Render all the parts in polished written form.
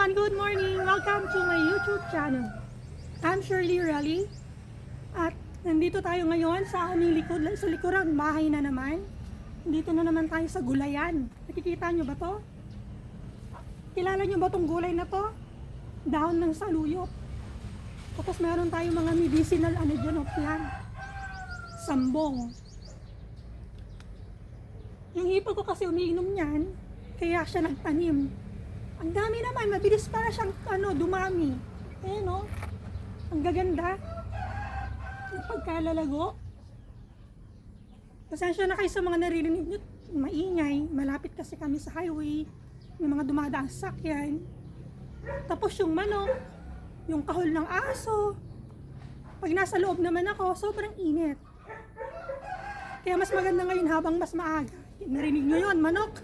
everyone! Good morning! Welcome to my YouTube channel. I'm Shirley Rally at nandito tayo ngayon sa aming sa likuran bahay na naman. Dito na naman tayo sa gulayan. Nakikita nyo ba to? Kilala nyo ba tong gulay na to? Dahon ng saluyot. Tapos meron tayo mga medicinal dyan o plant. Sambong. Yung hipo ko kasi umiinom niyan, kaya siya nagtanim. Ang dami naman, mabilis para siyang dumami. Ayan o. Ang gaganda. Yung pagkalalago. Pasensya na kayo sa mga naririnig nyo. Maingay. Malapit kasi kami sa highway. May mga dumadaang sakyan. Tapos yung manok. Yung kahol ng aso. Pag nasa loob naman ako, sobrang init. Kaya mas maganda ngayon habang mas maaga. Narinig nyo yun, manok.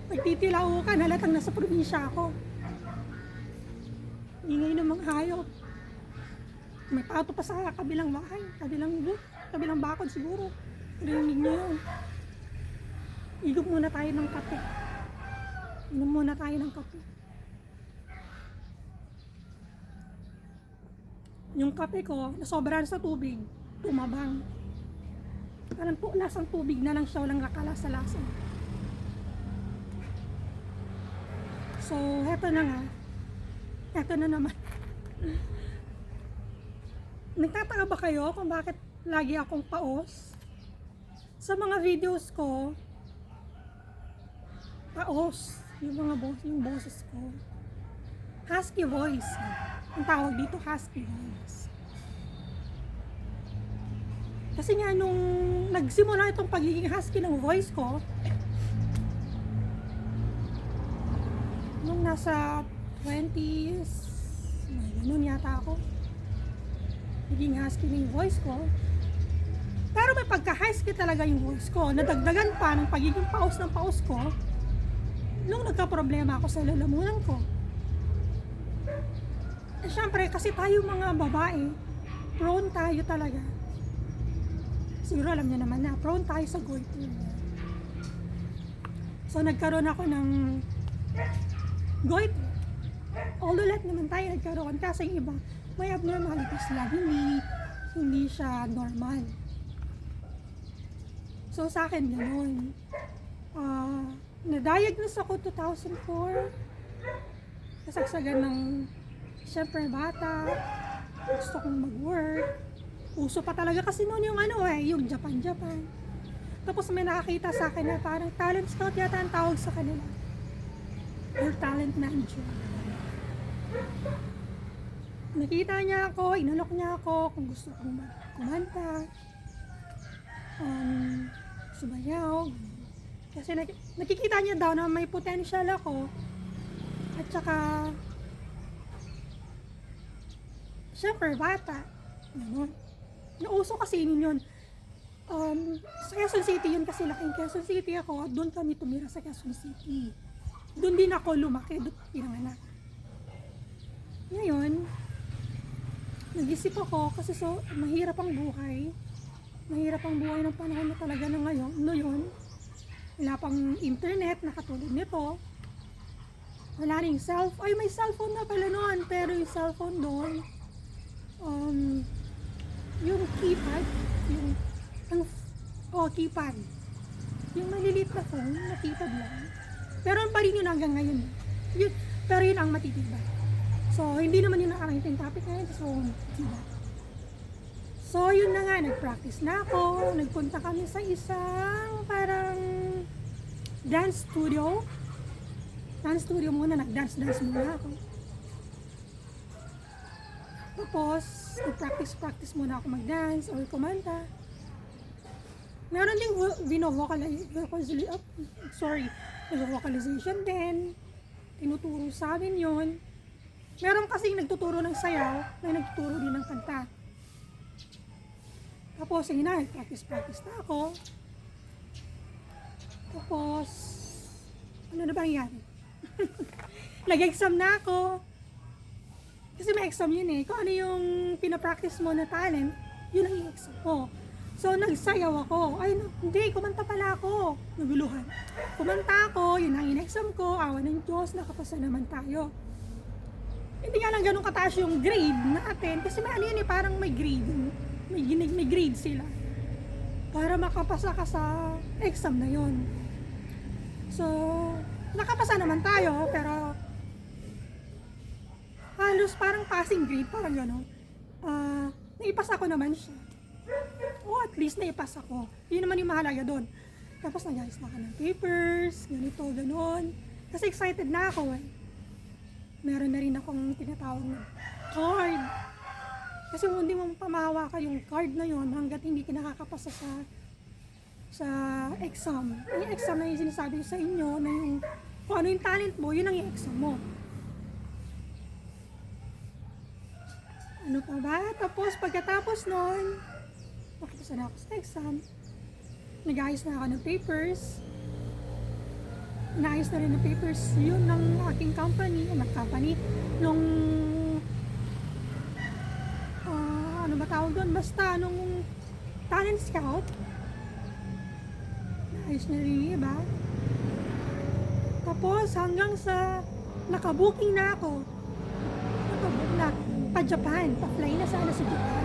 Pagtitilaw ka, halatang nasa probinsya ako. Ingay ng mga hayop. May pato pa sa kabilang bahay, kabilang bakod siguro. Rinig niyo yun. Igop muna tayo ng kape. Inom muna tayo ng kape. Yung kape ko, nasobrahan sa tubig, tumabang. Parang lasang tubig na lang siya, walang kakalasa-lasa. So, heto na nga. Heto na naman. Nagtataka ba kayo kung bakit lagi akong paos? Sa mga videos ko, paos. Yung boses ko. Husky voice. Ang tawag dito, husky voice. Kasi nga nung nagsimula itong pagiging husky ng voice ko, nung nasa 20s, ganun yata ako, naging husky na yung voice ko. Pero may pagka-husky talaga yung voice ko. Nadagdagan pa ng pagiging paus ng paus ko nung nagka-problema ako sa lalamunan ko. Eh syempre, kasi tayo mga babae, prone tayo talaga. Siguro alam niyo naman na, prone tayo sa goiter. So nagkaroon ako ng goiter. Although lahat naman tayo nagkaroon, kasi yung iba may abnormalities lang, hindi siya normal. So sa akin ganoon. Na-diagnose ako 2004. Kasagsagan ng syempre bata, gusto kong mag-work. Uso pa talaga kasi noon yung Japan. Tapos may nakakita sa akin na parang talent scout yata ang tawag sa kanila. Or talent manager. Nakita niya ako, inalok niya ako kung gusto kong kumanta, sumayaw. Kasi nakikita niya daw na may potential ako. At saka, syempre, bata. Ganun. Nauso kasi yun. Sa Quezon City yun kasi laking Quezon City ako. Doon kami tumira sa Quezon City. Doon din ako lumaki, doon pinanganak. Ngayon, nag-isip ako kasi mahirap ang buhay. Mahirap ang buhay ng panahon na talaga na ngayon. Wala pang internet na katulad nito. Wala ring cellphone. Ay, may cellphone na pala noon. Pero yung cellphone doon, yung keypad, keypad. Yung maliliit na phone, na keypad lang. Pero pa rin yun hanggang ngayon. Pero yun ang matitibay. So, hindi naman yun nakarating topic ngayon. So, yun na nga, nag-practice na ako. Nagpunta kami sa isang parang dance studio. Dance studio muna, nag-dance muna ako. Tapos, nag-practice muna ako mag-dance or kumanta. Meron ding vocalization din. Tinuturo sa amin yun. Meron kasing nagtuturo ng sayaw, may nagtuturo din ng kanta. Tapos, yun na, practice na ako. Tapos, ano na ba nangyari? Nag-exam na ako. Kasi may exam yun eh. Kung ano yung pinapractice mo na talent, yun ang i-exam mo. So, nagsayaw ako. Ay, hindi, kumanta pala ako. Naguluhan. Kumanta ako, yun ang in-exam ko, awa ng Diyos, nakapasa naman tayo. Hindi nga lang ganun kataas yung grade natin, kasi may ano yun eh, parang may grade. May grade sila. Para makapasa ka sa exam na yon. So, nakapasa naman tayo, pero halos parang passing grade, parang gano'n. Naipasa ko naman siya. O at least naipasa ko. Yun naman yung mahalaga doon. Tapos nag-ayos na ako ng papers, ganito, gano'n. Kasi excited na ako eh. Meron na rin akong tinatawag na card. Kasi kung hindi mo pamahawa ka yung card na yon hanggat hindi ka nakakapasa sa exam. Yung exam na yung sinasabi ko sa inyo na yung kung ano yung talent mo, yun ang i-exam mo. Ano pa ba? Tapos pagkatapos nun, nakapasa na ako sa exam. Nag-ayos na ako ng papers. Inaayos na rin ng papers yun ng aking company, nung ano ba tawag doon? Basta nung talent scout. Inaayos na rin yung iba. Tapos hanggang sa nakabooking na ako. Nakabook na pa Japan, pa-fly na sana sa Japan.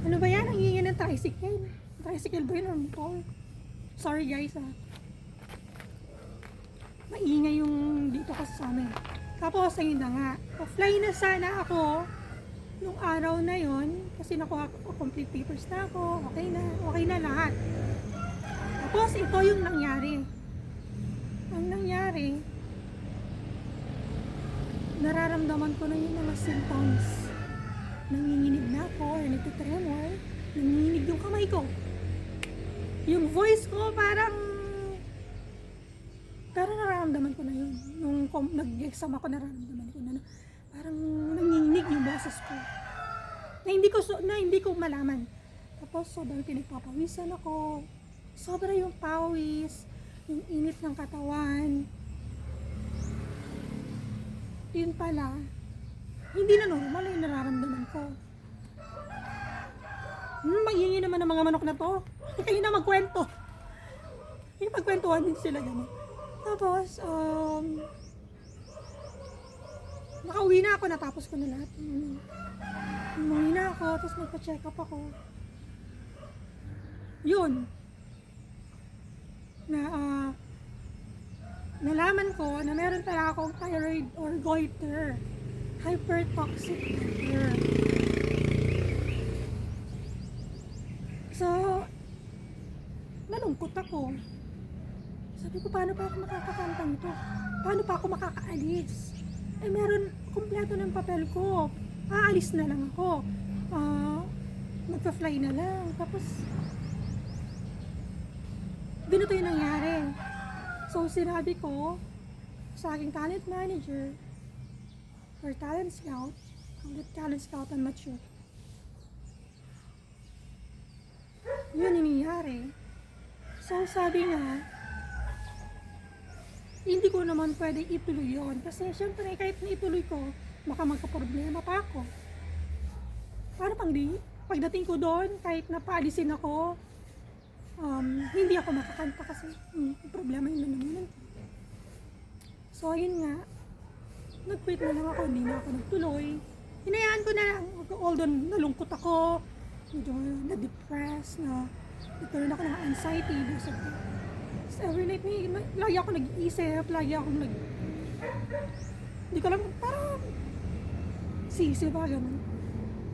Ano ba yan? Ang ingay ng tricycle. Tricycle ba yun or motor? Sorry guys maingay yung dito kasi sa amin. Tapos ayun na nga, pa-fly na sana ako nung araw na yon kasi nakuha ko complete papers na ako, okay na lahat. Tapos ito yung nangyari. Ang nangyari, nararamdaman ko na yung mga symptoms. Nanginginig na ako, or nagtitremor, nanginginig yung kamay ko. Yung voice ko pero nararamdaman ko na yun. Nung nag-exam ako, nararamdaman ko na parang nanginginig yung boses ko. Na hindi ko malaman. Tapos sobrang pinagpapawisan ako. Sobra yung pawis, yung init ng katawan. Yun pala, hindi na normal yung nararamdaman ko. Maingay naman ang mga manok na to. Kayo na magkwento. Yung magkwentuhan din sila gano'n. Tapos, nakauwi na ako, natapos ko na lahat. Umuwi na ako, tapos nagpa-check up ako. Yun. Nalaman ko na meron pala akong thyroid or goiter. Hypertoxic goiter. So, nalungkot ako. Sabi ko, paano pa ako makakakanta nito? Paano pa ako makakaalis? Meron kumpleto ng papel ko. Aalis na lang ako. Magpa-fly na lang. Tapos, ganito yung nangyari. So, sinabi ko sa aking talent manager or talent scout, I'm not sure. Yun yung nangyari. So, sabi niya, hindi ko naman pwede ituloy yun. Kasi syempre kahit na ituloy ko, baka magka-problema pa ako. Para pagdating ko doon, kahit na paalisin ako, hindi ako makakanta kasi problema yung nanamunan ko. So ayun nga, nag-quit na lang ako, hindi na ako nagtuloy. Hinayaan ko na lang, although nalungkot ako, medyo na-depressed, nagkaroon ako ng anxiety. Every night, lagi ako nag-iisip, hindi ko lang, parang sisi ba, gano'n.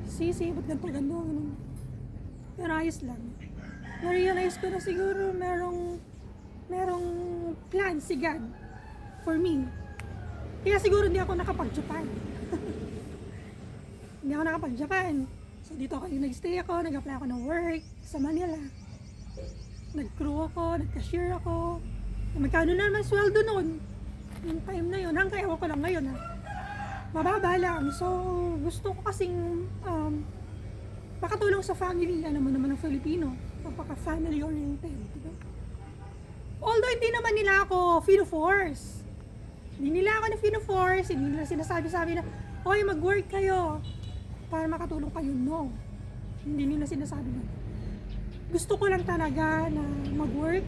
Sisi, ba't ganito, gano'n. Pero ayos lang. Na-realize ko na siguro merong plan si God for me. Kaya siguro hindi ako nakapag-Japan. Hindi ako nakapag-Japan. So dito ako, nag-stay ako, nag-apply ako ng work sa Manila. Nag-crew ako, nag-cashier ako. Magkano na naman sweldo noon? Yung time na yun, hanggang ewan ko lang ngayon mababa lang. So, gusto ko kasing makatulong sa family. Alam mo naman ng Filipino, napaka-family oriented. Diba? Although hindi naman nila ako fino-force. Hindi nila ako na fino-force. Hindi nila sinasabi na, oy, mag-work kayo. para makatulong kayo. No, hindi nila sinasabi nun. Gusto ko lang talaga na mag-work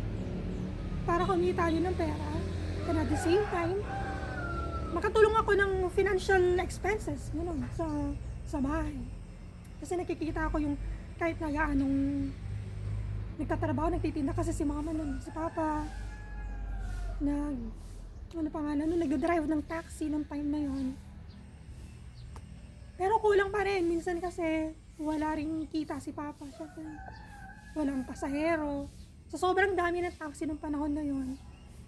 para kumita din ng pera, and at the same time makatulong ako ng financial expenses, gano'n, sa bahay. Kasi nakikita ako yung kahit na anong nagtatrabaho, nagtitinda kasi si mama nun, si papa, nagdadrive ng taxi ng time na yon. Pero kulang pa rin, minsan kasi wala ring kita si papa, syempre walang pasahero. So sobrang dami ng taxi ng panahon na yon,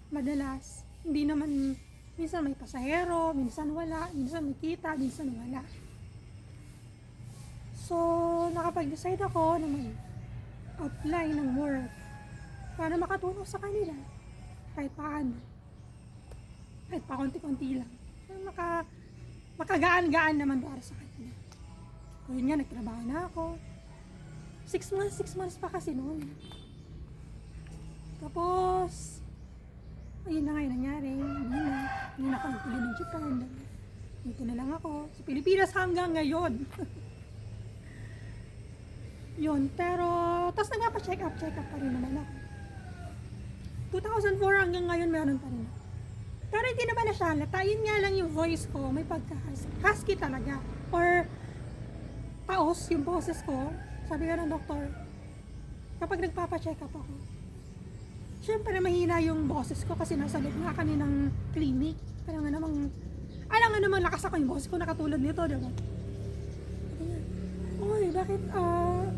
madalas, hindi naman, minsan may pasahero, minsan wala, minsan may kita, minsan wala. So, nakapag-decide ako na mag-apply ng work para makatulong sa kanila. Kahit paano. Kahit pa konti-konti lang. Makagaan-gaan naman para sa kanila. So, yun nga, nagtrabaho na ako. 6 months pa kasi noon. Tapos, ayun na nga yung nangyari. Hindi na ako nagpili ng Japan. Dito na lang ako. Sa Pilipinas hanggang ngayon. Yun, pero, tapos nagpa-check up pa rin naman ako. 2004 hanggang ngayon meron pa rin. Pero hindi naman na siya halata. Yun nga lang yung voice ko, may pagka-husky talaga. Or, paos yung boses ko. Sabi ka ng doktor, kapag nagpapa-check up ako, syempre mahina yung boses ko kasi nasa loob nga kami ng clinic. Alam nga namang lakas ako yung boses ko, nakatulad nito, diba? Oy, bakit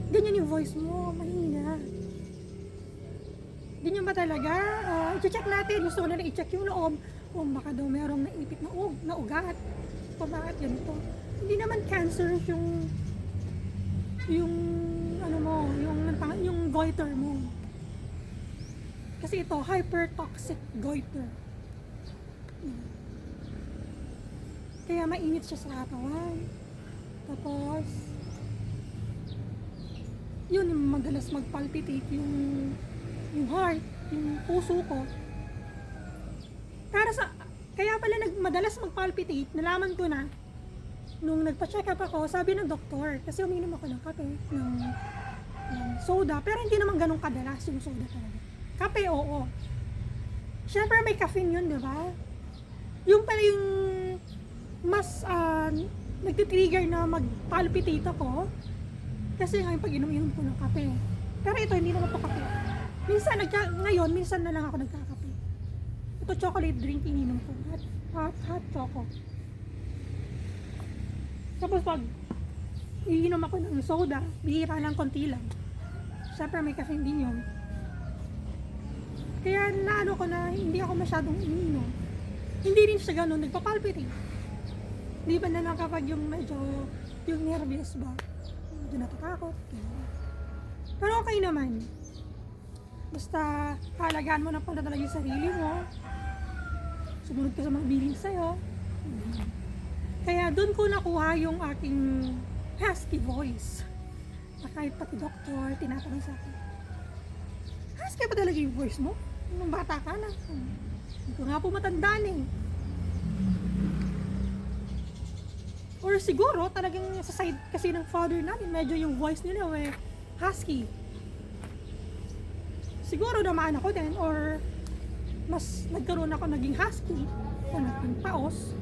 ganyan yung voice mo, mahina? Ganyan ba talaga? I-check natin, gusto ko na i-check yung loob kung baka daw merong naipit na ugat. Kung bakit ganito. Hindi naman cancerous yung goiter mo. Kasi ito, hypertoxic goiter. Kaya mainit siya sa katawan. Tapos, yun yung madalas mag-palpitate yung heart, yung puso ko. Kaya pala madalas mag-palpitate, nalaman ko na nung nagpa-check up ako, sabi ng doktor, kasi uminom ako ng kape, ng soda, pero hindi naman ganun kadalas yung soda talaga. Kape, oo. Siyempre may caffeine yun, di ba? Yung pala yung mas nagtitrigger na mag-palpitate ako, kasi ngayon pag inom ko ng kape. Pero ito, hindi naman ito kape. Minsan na lang ako nagkakape. Ito chocolate drink ininom ko. Hot choco. Tapos pag iinom ako ng soda, bihira lang, konti lang. Siyempre may caffeine din yun. Kaya naano ko na hindi ako masyadong iniinom. Hindi rin siya ganun, nagpapalpitate. Hindi ba na lang kapag yung medyo, yung nervous ba? Medyo natatakot. Pero okay naman. Basta halagaan mo na pala talaga yung sarili mo. Sumunod ka sa mga bilin sa'yo. Kaya doon ko nakuha yung aking husky voice. Na kahit pati doktor, tinatanong sa akin, husky pa talaga yung voice mo? Nung bata ka na. Hindi ko nga po matandaan eh. Or siguro talagang sa side kasi ng father namin, medyo yung voice nila husky. Siguro naman ako din, or mas nagkaroon ako naging husky o naging paos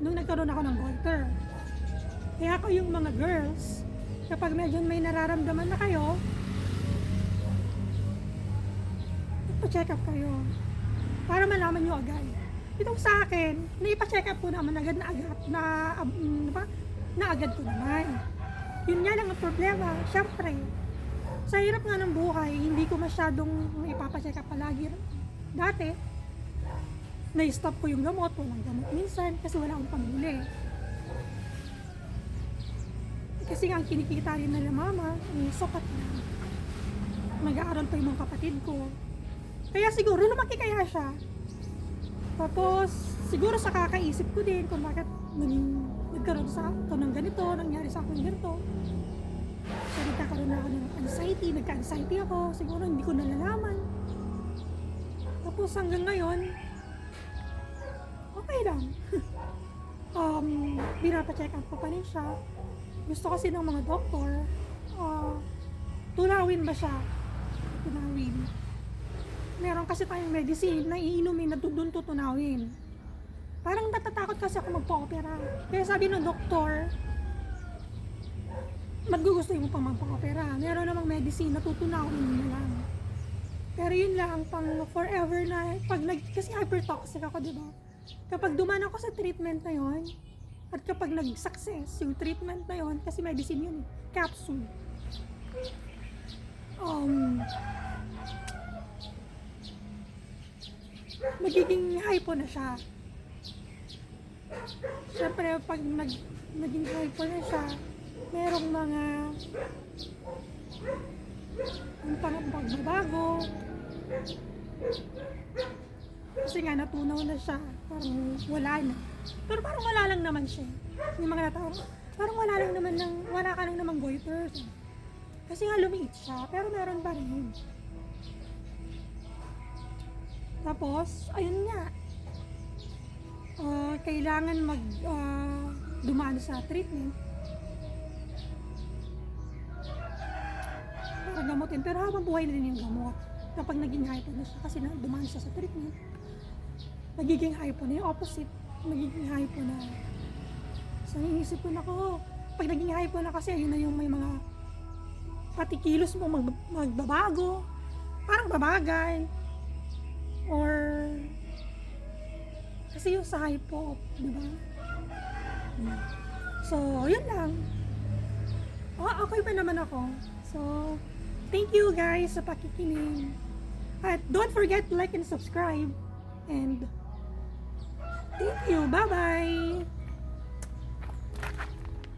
nung nagkaroon ako ng goiter. Kaya ako yung mga girls, kapag medyo may nararamdaman na kayo, ipa-check up kayo para malaman nyo agad. Itong sa akin, naipa-check up ko naman agad na agad ko naman. Yun nga lang ang problema, syempre sa hirap nga ng buhay, hindi ko masyadong ipapacheck up palagi. Dati, na-stop ko yung gamot, walang gamot minsan kasi wala akong pambili. Kasi nga ang kinikita rin nila mama, sapat na. Nag-aaral pa yung mga kapatid ko. Kaya siguro lumaki kaya siya. Tapos, siguro sa kakaisip ko din kung bakit nagkaroon sa ako ng ganito, nangyari sa akin ganito. So, nagkakaroon na ako ng anxiety, nagka-anxiety ako, siguro hindi ko nalalaman. Tapos hanggang ngayon, okay lang. Pinapacheck up ko pa rin siya. Gusto kasi ng mga doktor, tunawin ba siya? Tunawin. Meron kasi tayong medicine na iinumin na doon tutunawin. Parang natatakot kasi ako magpa-opera. Kaya sabi ng doktor, maggugusto mo pang magpa-opera. Meron namang medicine na tutunawin mo lang. Pero yun lang, pang forever na, kasi hypertoxic ako, diba? Kapag dumaan ako sa treatment na yon, at kapag nag-success yung treatment na yon, kasi medicine yun, capsule. Magiging hypo na siya. Siyempre, pag naging hypo na siya, merong mga pagbabago. Kasi nga, natunaw na siya. Parang wala na. Pero parang wala lang naman siya. Yung mga natawag, parang wala ka lang namang goiter. Kasi nga lumiit siya, pero meron pa rin. Tapos, ayun nga, kailangan dumaan sa treatment para gamutin. Pero habang buhay na din yung gamot. Kapag naging hypo na siya, kasi dumaan siya sa treatment, nagiging hypo na yung opposite. Nagiging hypo na. So, iniisip ko na pag naging hypo na kasi, yun na yung may mga pati kilos mo magbabago, parang babagay, or kasi yung sa hypo, di ba? So, yun lang. Okay pa naman ako. So, thank you guys sa pakikinig. At don't forget to like and subscribe. And thank you. Bye-bye!